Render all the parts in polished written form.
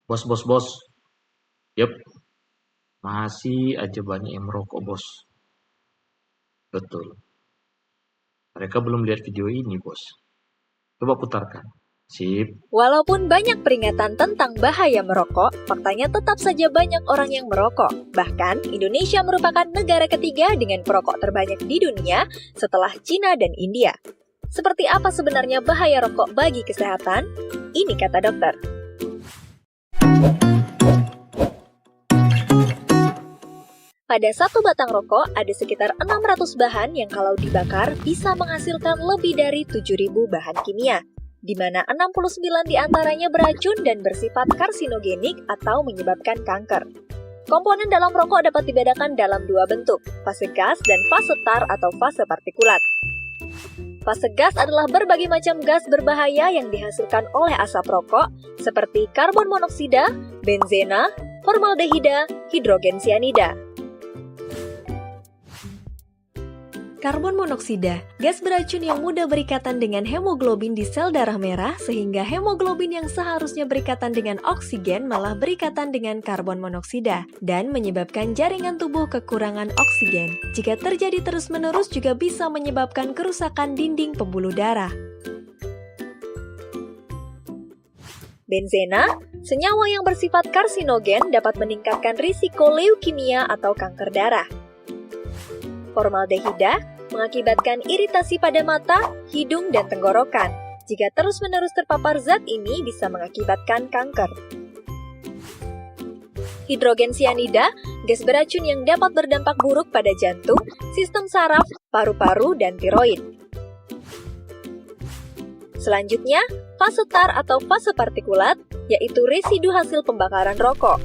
Bos, bos, bos. Yep, masih aja banyak yang merokok, bos. Betul. Mereka belum lihat video ini, bos. Coba putarkan. Sip. Walaupun banyak peringatan tentang bahaya merokok, faktanya tetap saja banyak orang yang merokok. Bahkan, Indonesia merupakan negara ketiga dengan perokok terbanyak di dunia setelah Cina dan India. Seperti apa sebenarnya bahaya rokok bagi kesehatan? Ini kata dokter. Pada satu batang rokok ada sekitar 600 bahan yang kalau dibakar bisa menghasilkan lebih dari 7.000 bahan kimia, di mana 69 diantaranya beracun dan bersifat karsinogenik atau menyebabkan kanker. Komponen dalam rokok dapat dibedakan dalam dua bentuk, fase gas dan fase tar atau fase partikulat. Fase gas adalah berbagai macam gas berbahaya yang dihasilkan oleh asap rokok, seperti karbon monoksida, benzena, formaldehida, hidrogen sianida. Karbon monoksida, gas beracun yang mudah berikatan dengan hemoglobin di sel darah merah sehingga hemoglobin yang seharusnya berikatan dengan oksigen malah berikatan dengan karbon monoksida dan menyebabkan jaringan tubuh kekurangan oksigen. Jika terjadi terus-menerus juga bisa menyebabkan kerusakan dinding pembuluh darah. Benzena, senyawa yang bersifat karsinogen dapat meningkatkan risiko leukemia atau kanker darah. Formaldehida mengakibatkan iritasi pada mata, hidung, dan tenggorokan. Jika terus-menerus terpapar zat ini bisa mengakibatkan kanker. Hidrogen sianida, gas beracun yang dapat berdampak buruk pada jantung, sistem saraf, paru-paru, dan tiroid. Selanjutnya, fase tar atau fase partikulat, yaitu residu hasil pembakaran rokok.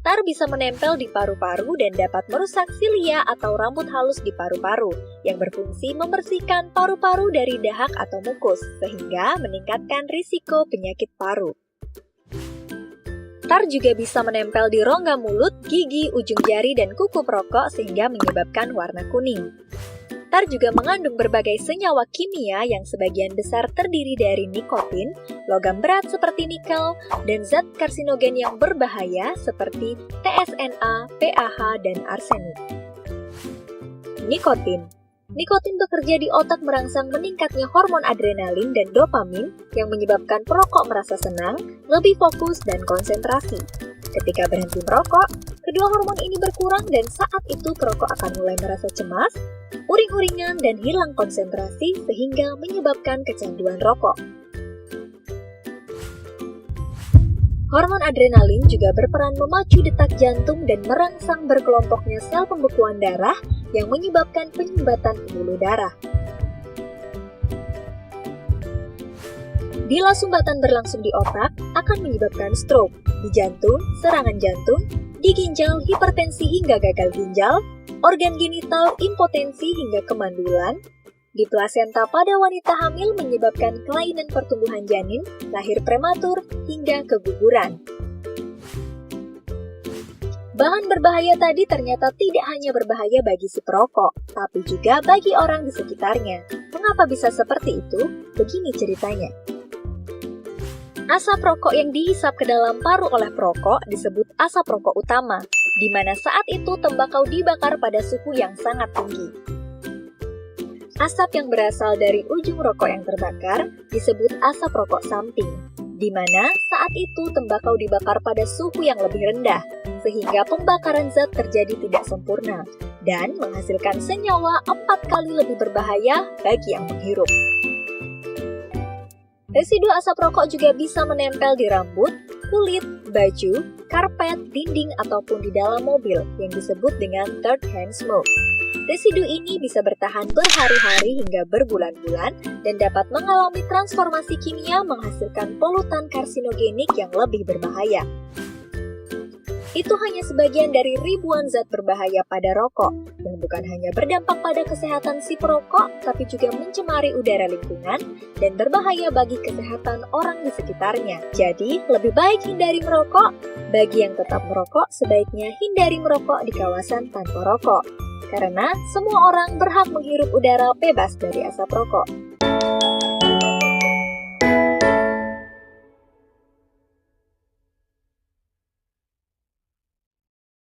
Tar bisa menempel di paru-paru dan dapat merusak silia atau rambut halus di paru-paru, yang berfungsi membersihkan paru-paru dari dahak atau mukus, sehingga meningkatkan risiko penyakit paru. Tar juga bisa menempel di rongga mulut, gigi, ujung jari, dan kuku perokok sehingga menyebabkan warna kuning. Tar juga mengandung berbagai senyawa kimia yang sebagian besar terdiri dari nikotin, logam berat seperti nikel, dan zat karsinogen yang berbahaya seperti TSNA, PAH, dan arsenik. Nikotin. Nikotin bekerja di otak merangsang meningkatnya hormon adrenalin dan dopamin yang menyebabkan perokok merasa senang, lebih fokus, dan konsentrasi. Ketika berhenti merokok, kedua hormon ini berkurang dan saat itu perokok akan mulai merasa cemas, uring-uringan, dan hilang konsentrasi sehingga menyebabkan kecanduan rokok. Hormon adrenalin juga berperan memacu detak jantung dan merangsang berkelompoknya sel pembekuan darah yang menyebabkan penyumbatan pembuluh darah. Bila sumbatan berlangsung di otak, akan menyebabkan stroke, di jantung, serangan jantung, di ginjal, hipertensi hingga gagal ginjal, organ genital, impotensi hingga kemandulan, di plasenta pada wanita hamil menyebabkan kelainan pertumbuhan janin, lahir prematur, hingga keguguran. Bahan berbahaya tadi ternyata tidak hanya berbahaya bagi si perokok, tapi juga bagi orang di sekitarnya. Mengapa bisa seperti itu? Begini ceritanya. Asap rokok yang dihisap ke dalam paru oleh perokok disebut asap rokok utama, di mana saat itu tembakau dibakar pada suhu yang sangat tinggi. Asap yang berasal dari ujung rokok yang terbakar disebut asap rokok samping, di mana saat itu tembakau dibakar pada suhu yang lebih rendah, sehingga pembakaran zat terjadi tidak sempurna, dan menghasilkan senyawa 4 kali lebih berbahaya bagi yang menghirup. Residu asap rokok juga bisa menempel di rambut, kulit, baju, karpet, dinding, ataupun di dalam mobil yang disebut dengan third hand smoke. Residu ini bisa bertahan berhari-hari hingga berbulan-bulan dan dapat mengalami transformasi kimia menghasilkan polutan karsinogenik yang lebih berbahaya. Itu hanya sebagian dari ribuan zat berbahaya pada rokok, yang bukan hanya berdampak pada kesehatan si perokok, tapi juga mencemari udara lingkungan dan berbahaya bagi kesehatan orang di sekitarnya. Jadi, lebih baik hindari merokok. Bagi yang tetap merokok, sebaiknya hindari merokok di kawasan tanpa rokok. Karena semua orang berhak menghirup udara bebas dari asap rokok.